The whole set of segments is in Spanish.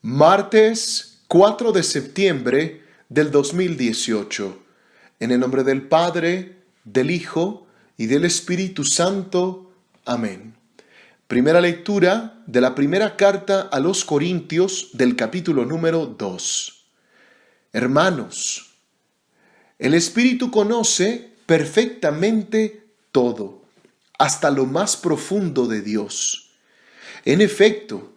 Martes 4 de septiembre del 2018. En el nombre del Padre, del Hijo y del Espíritu Santo. Amén. Primera lectura de la primera carta a los Corintios del capítulo número 2. Hermanos, el Espíritu conoce perfectamente todo, hasta lo más profundo de Dios. En efecto,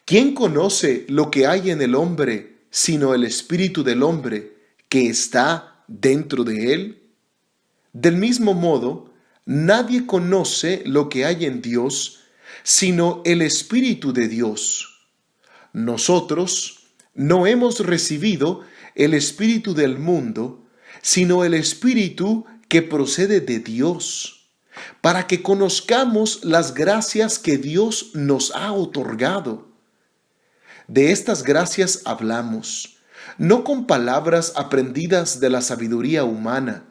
¿quién conoce lo que hay en el hombre sino el espíritu del hombre que está dentro de él? Del mismo modo, nadie conoce lo que hay en Dios sino el Espíritu de Dios. Nosotros no hemos recibido el espíritu del mundo, sino el Espíritu que procede de Dios, para que conozcamos las gracias que Dios nos ha otorgado. De estas gracias hablamos, no con palabras aprendidas de la sabiduría humana,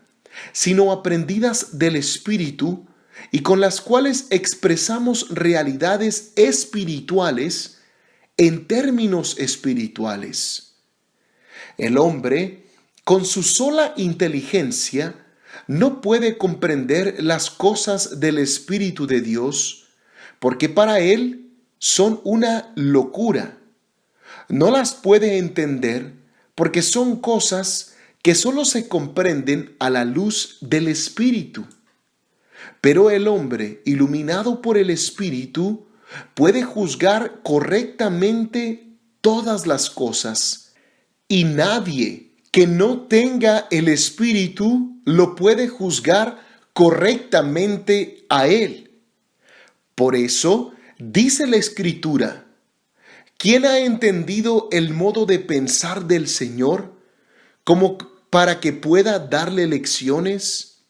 sino aprendidas del Espíritu y con las cuales expresamos realidades espirituales en términos espirituales. El hombre, con su sola inteligencia, no puede comprender las cosas del Espíritu de Dios, porque para él son una locura. No las puede entender porque son cosas que solo se comprenden a la luz del Espíritu. Pero el hombre, iluminado por el Espíritu, puede juzgar correctamente todas las cosas, y nadie que no tenga el Espíritu lo puede juzgar correctamente a él. Por eso dice la Escritura: ¿quién ha entendido el modo de pensar del Señor como para que pueda darle lecciones?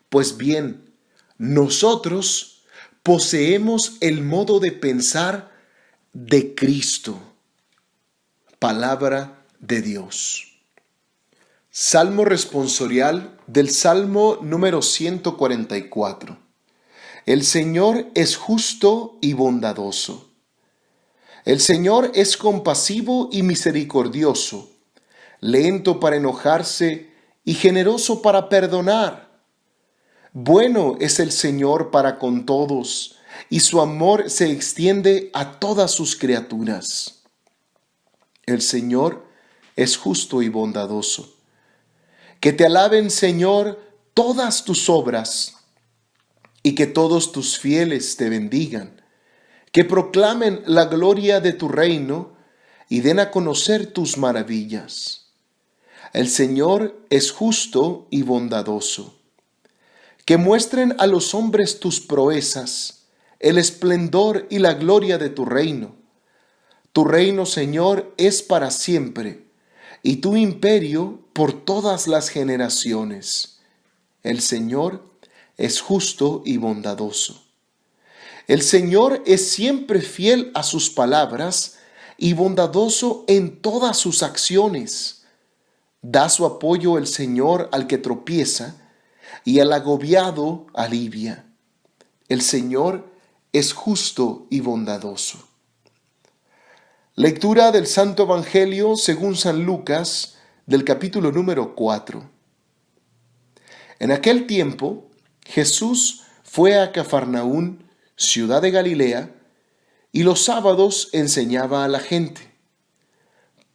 Pues bien, nosotros poseemos el modo de pensar de Cristo. Palabra de Dios. Salmo responsorial del Salmo número 144. El Señor es justo y bondadoso. El Señor es compasivo y misericordioso, lento para enojarse y generoso para perdonar. Bueno es el Señor para con todos, y su amor se extiende a todas sus criaturas. El Señor es justo y bondadoso. Que te alaben, Señor, todas tus obras, y que todos tus fieles te bendigan. Que proclamen la gloria de tu reino y den a conocer tus maravillas. El Señor es justo y bondadoso. Que muestren a los hombres tus proezas, el esplendor y la gloria de tu reino. Tu reino, Señor, es para siempre, y tu imperio por todas las generaciones. El Señor es justo y bondadoso. El Señor es siempre fiel a sus palabras y bondadoso en todas sus acciones. Da su apoyo el Señor al que tropieza y al agobiado alivia. El Señor es justo y bondadoso. Lectura del Santo Evangelio según San Lucas, del capítulo número 4. En aquel tiempo, Jesús fue a Cafarnaún, ciudad de Galilea, y los sábados enseñaba a la gente.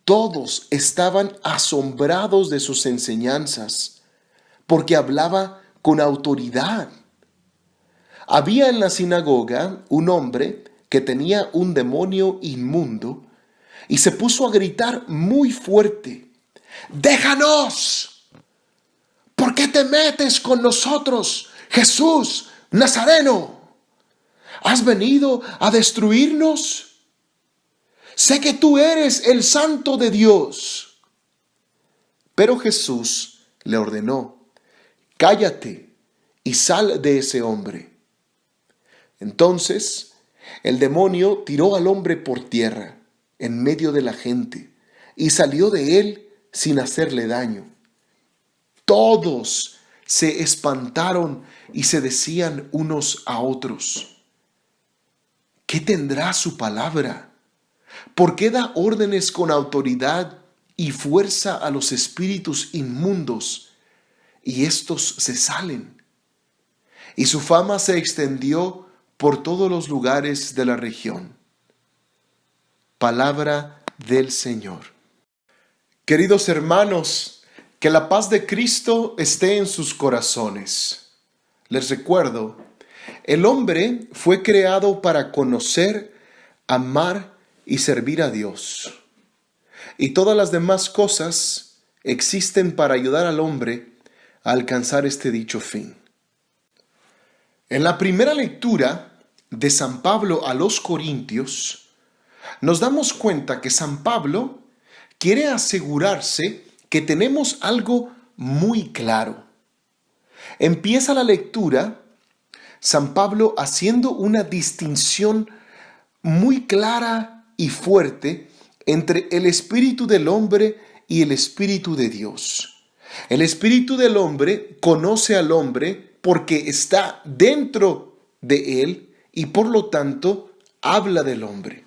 Todos estaban asombrados de sus enseñanzas, porque hablaba con autoridad. Había en la sinagoga un hombre que tenía un demonio inmundo y se puso a gritar muy fuerte: ¡déjanos! ¿Por qué te metes con nosotros, Jesús Nazareno? ¿Has venido a destruirnos? Sé que tú eres el Santo de Dios. Pero Jesús le ordenó: cállate y sal de ese hombre. Entonces el demonio tiró al hombre por tierra, en medio de la gente, y salió de él sin hacerle daño. Todos se espantaron y se decían unos a otros: ¿qué tendrá su palabra? ¿Por qué da órdenes con autoridad y fuerza a los espíritus inmundos y estos se salen? Y su fama se extendió por todos los lugares de la región. Palabra del Señor. Queridos hermanos, que la paz de Cristo esté en sus corazones. Les recuerdo, el hombre fue creado para conocer, amar y servir a Dios. Y todas las demás cosas existen para ayudar al hombre a alcanzar este dicho fin. En la primera lectura de San Pablo a los Corintios, nos damos cuenta que San Pablo quiere asegurarse que tenemos algo muy claro. Empieza la lectura San Pablo haciendo una distinción muy clara y fuerte entre el espíritu del hombre y el espíritu de Dios. El espíritu del hombre conoce al hombre porque está dentro de él y por lo tanto habla del hombre.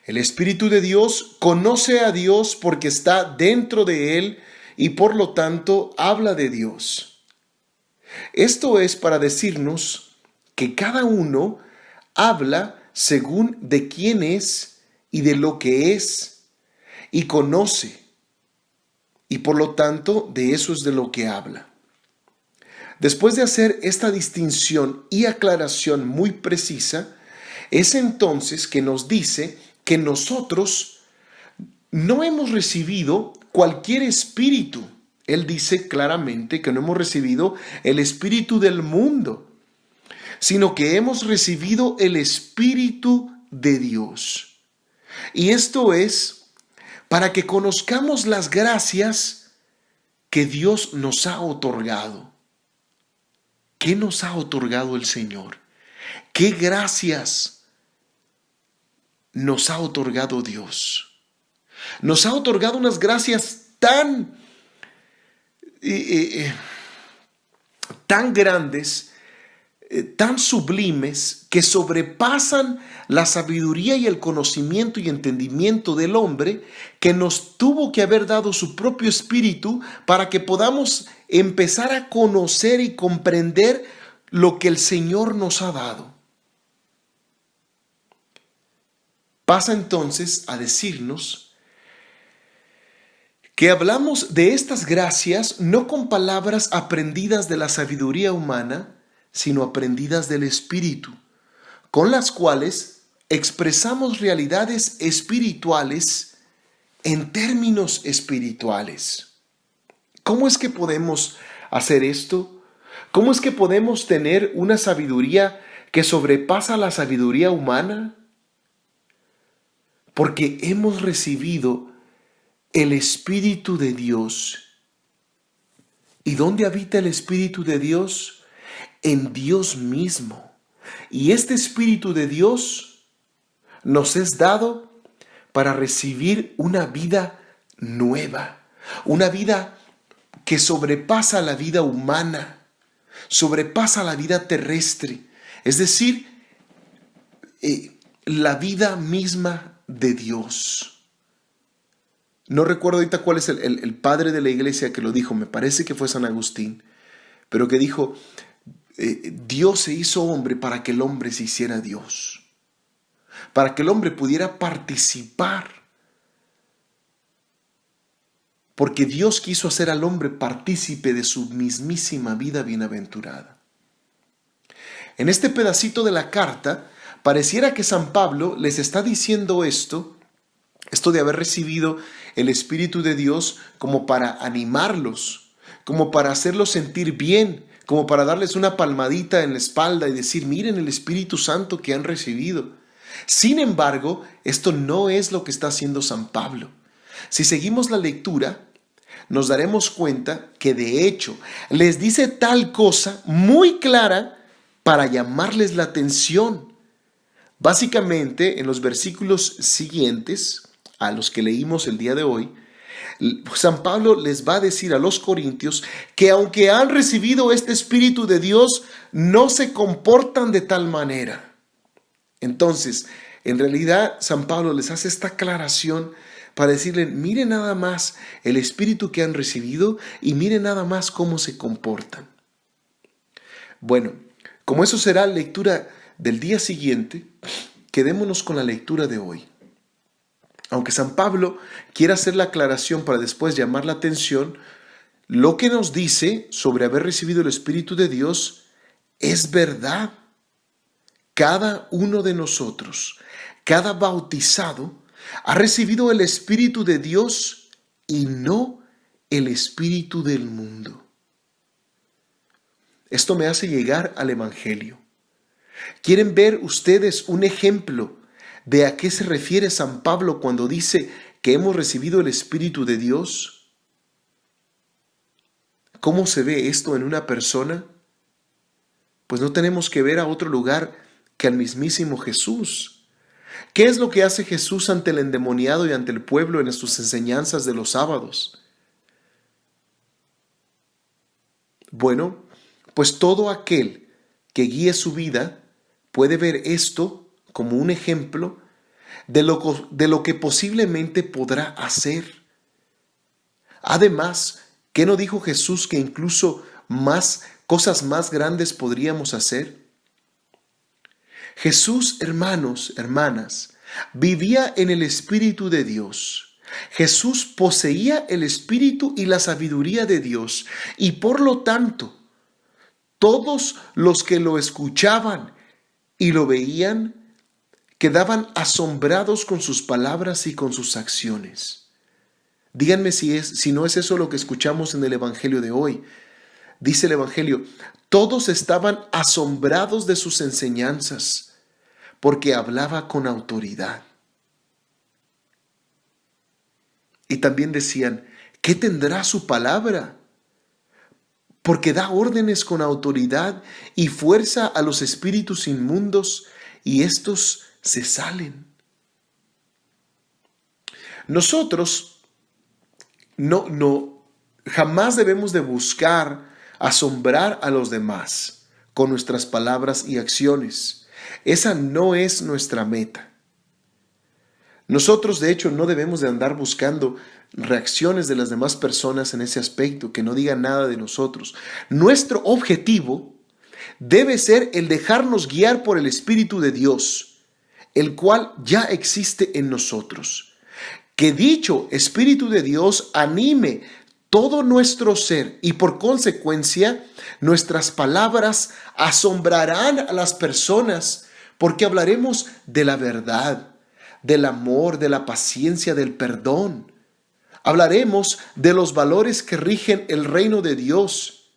El espíritu de Dios conoce a Dios porque está dentro de él y por lo tanto habla de Dios. Esto es para decirnos que cada uno habla según de quién es y de lo que es y conoce, y por lo tanto de eso es de lo que habla. Después de hacer esta distinción y aclaración muy precisa, es entonces que nos dice que nosotros no hemos recibido cualquier espíritu. Él dice claramente que no hemos recibido el espíritu del mundo, sino que hemos recibido el Espíritu de Dios. Y esto es para que conozcamos las gracias que Dios nos ha otorgado. ¿Qué nos ha otorgado el Señor? ¿Qué gracias nos ha otorgado Dios? Nos ha otorgado unas gracias tan grandes, tan sublimes, que sobrepasan la sabiduría y el conocimiento y entendimiento del hombre, que nos tuvo que haber dado su propio espíritu para que podamos empezar a conocer y comprender lo que el Señor nos ha dado. Pasa entonces a decirnos que hablamos de estas gracias no con palabras aprendidas de la sabiduría humana, sino aprendidas del Espíritu, con las cuales expresamos realidades espirituales en términos espirituales. ¿Cómo es que podemos hacer esto? ¿Cómo es que podemos tener una sabiduría que sobrepasa la sabiduría humana? Porque hemos recibido el Espíritu de Dios. ¿Y dónde habita el Espíritu de Dios? En Dios mismo. Y este Espíritu de Dios nos es dado para recibir una vida nueva, una vida que sobrepasa la vida humana, sobrepasa la vida terrestre, es decir, la vida misma de Dios. No recuerdo ahorita cuál es el padre de la iglesia que lo dijo, me parece que fue San Agustín, pero que dijo, Dios se hizo hombre para que el hombre se hiciera Dios, para que el hombre pudiera participar, porque Dios quiso hacer al hombre partícipe de su mismísima vida bienaventurada. En este pedacito de la carta, pareciera que San Pablo les está diciendo esto de haber recibido el Espíritu de Dios como para animarlos, como para hacerlos sentir bien, como para darles una palmadita en la espalda y decir, miren el Espíritu Santo que han recibido. Sin embargo, esto no es lo que está haciendo San Pablo. Si seguimos la lectura, nos daremos cuenta que de hecho les dice tal cosa muy clara para llamarles la atención. Básicamente, en los versículos siguientes, a los que leímos el día de hoy, San Pablo les va a decir a los corintios que aunque han recibido este Espíritu de Dios, no se comportan de tal manera. Entonces, En realidad, San Pablo les hace esta aclaración para decirle, miren nada más el espíritu que han recibido y miren nada más cómo se comportan. Bueno, como eso será lectura del día siguiente, quedémonos con la lectura de hoy. Aunque San Pablo quiera hacer la aclaración para después llamar la atención, lo que nos dice sobre haber recibido el Espíritu de Dios es verdad. Cada uno de nosotros, cada bautizado, ha recibido el Espíritu de Dios y no el espíritu del mundo. Esto me hace llegar al Evangelio. ¿Quieren ver ustedes un ejemplo de a qué se refiere San Pablo cuando dice que hemos recibido el Espíritu de Dios? ¿Cómo se ve esto en una persona? Pues no tenemos que ver a otro lugar que al mismísimo Jesús. ¿Qué es lo que hace Jesús ante el endemoniado y ante el pueblo en sus enseñanzas de los sábados? Bueno, pues todo aquel que guíe su vida puede ver esto como un ejemplo de lo que posiblemente podrá hacer. Además, ¿qué no dijo Jesús que incluso cosas más grandes podríamos hacer? Jesús, hermanos, hermanas, vivía en el Espíritu de Dios. Jesús poseía el Espíritu y la sabiduría de Dios, y por lo tanto, todos los que lo escuchaban y lo veían quedaban asombrados con sus palabras y con sus acciones. Díganme si no es eso lo que escuchamos en el Evangelio de hoy. Dice el Evangelio, todos estaban asombrados de sus enseñanzas, porque hablaba con autoridad. Y también decían, ¿qué tendrá su palabra? Porque da órdenes con autoridad y fuerza a los espíritus inmundos, y estos se salen. Nosotros jamás debemos de buscar asombrar a los demás con nuestras palabras y acciones. Esa no es nuestra meta. Nosotros, de hecho, no debemos de andar buscando reacciones de las demás personas en ese aspecto, que no digan nada de nosotros. Nuestro objetivo debe ser el dejarnos guiar por el Espíritu de Dios, el cual ya existe en nosotros. Que dicho Espíritu de Dios anime todo nuestro ser y por consecuencia nuestras palabras asombrarán a las personas porque hablaremos de la verdad, del amor, de la paciencia, del perdón. Hablaremos de los valores que rigen el reino de Dios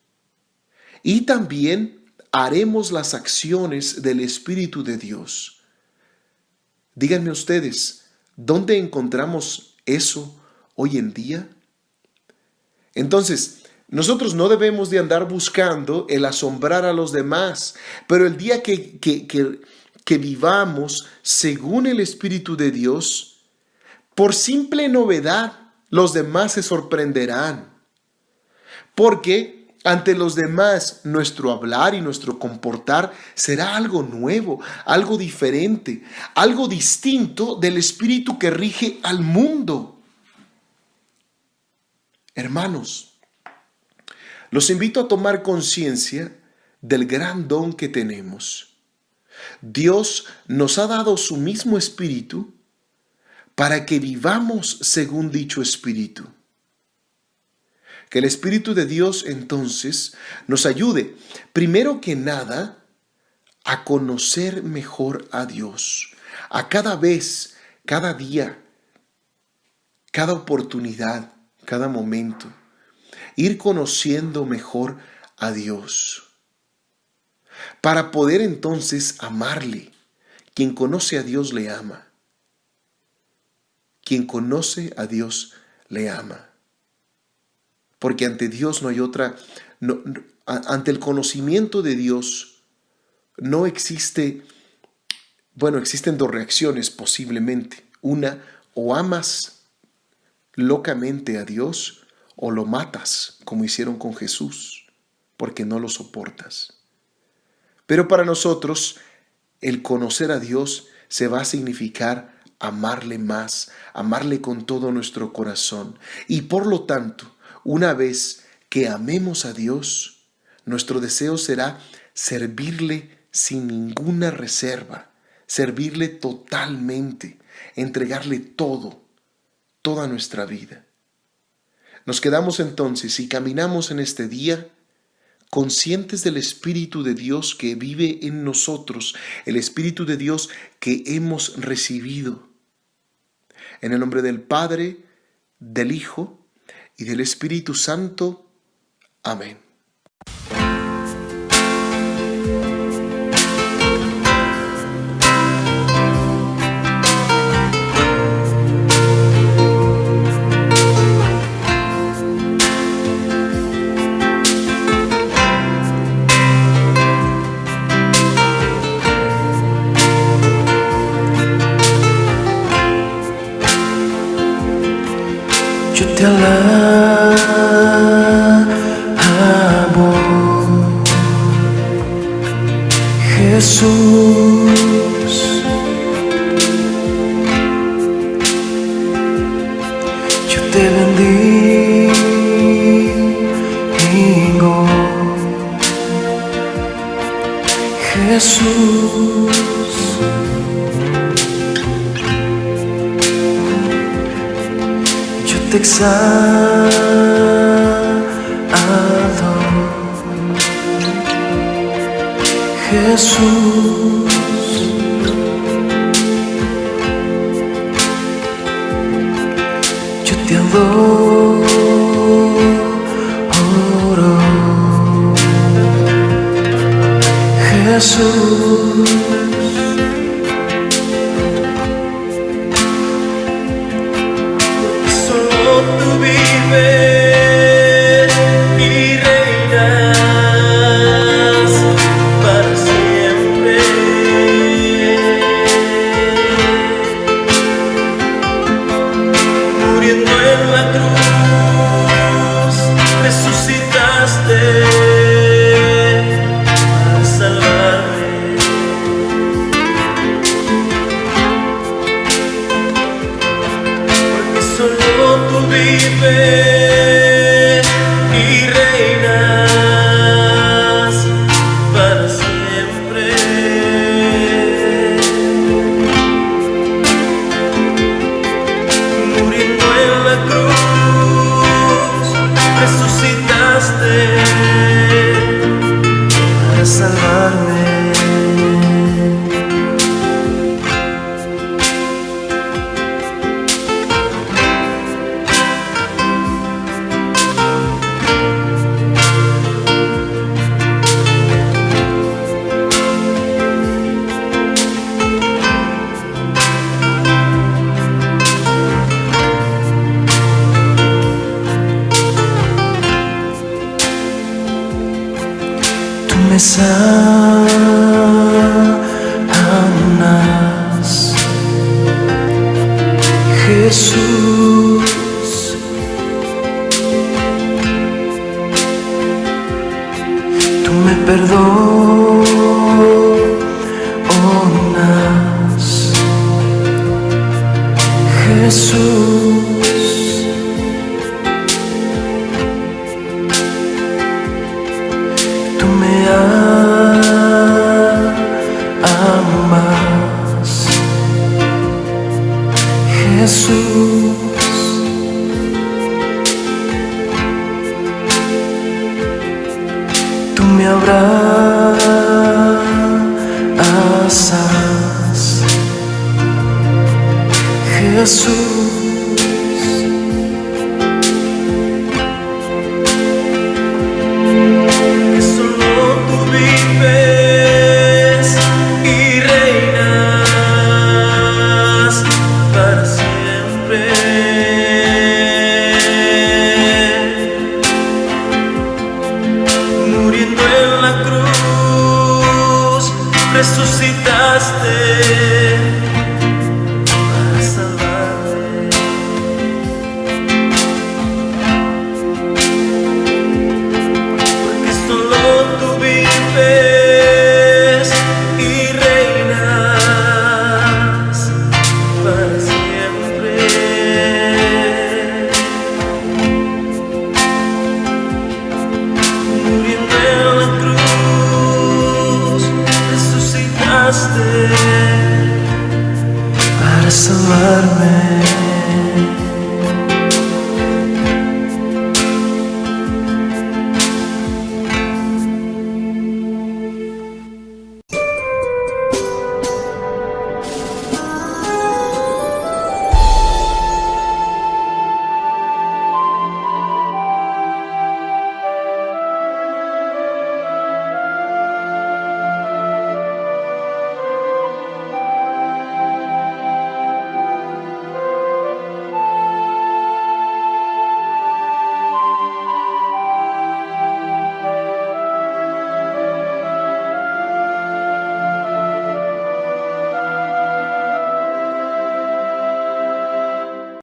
y también haremos las acciones del Espíritu de Dios. Díganme ustedes, ¿dónde encontramos eso hoy en día? Entonces, nosotros no debemos de andar buscando el asombrar a los demás, pero el día que vivamos según el Espíritu de Dios, por simple novedad, los demás se sorprenderán. Porque ante los demás, nuestro hablar y nuestro comportar será algo nuevo, algo diferente, algo distinto del espíritu que rige al mundo. Hermanos, los invito a tomar conciencia del gran don que tenemos. Dios nos ha dado su mismo espíritu para que vivamos según dicho espíritu. Que el Espíritu de Dios entonces nos ayude, primero que nada, a conocer mejor a Dios. A cada vez, cada día, cada oportunidad, cada momento. Ir conociendo mejor a Dios. Para poder entonces amarle. Quien conoce a Dios le ama. Quien conoce a Dios le ama. Porque ante Dios no hay otra, ante el conocimiento de Dios no existe, existen dos reacciones posiblemente. Una, o amas locamente a Dios o lo matas, como hicieron con Jesús, porque no lo soportas. Pero para nosotros, el conocer a Dios se va a significar amarle más, amarle con todo nuestro corazón. Y por lo tanto, una vez que amemos a Dios, nuestro deseo será servirle sin ninguna reserva, servirle totalmente, entregarle todo, toda nuestra vida. Nos quedamos entonces y caminamos en este día conscientes del Espíritu de Dios que vive en nosotros, el Espíritu de Dios que hemos recibido. En el nombre del Padre, del Hijo y del Espíritu Santo. Amén. Yo te alabo, Jesús. Yo te bendigo, Jesús. Te exalto, Jesús. Yo te adoro, Jesús. Tú vives y reinas para siempre. Muriendo en la cruz, resucitaste para salvarme. Porque solo tú vives y reinas para siempre. Muriendo en la cruz, resucitaste para salvarme. Me sanas, Jesús. Tú me perdonas, Jesús. Tú me amas, Jesús. Tú me abrazas, Jesús.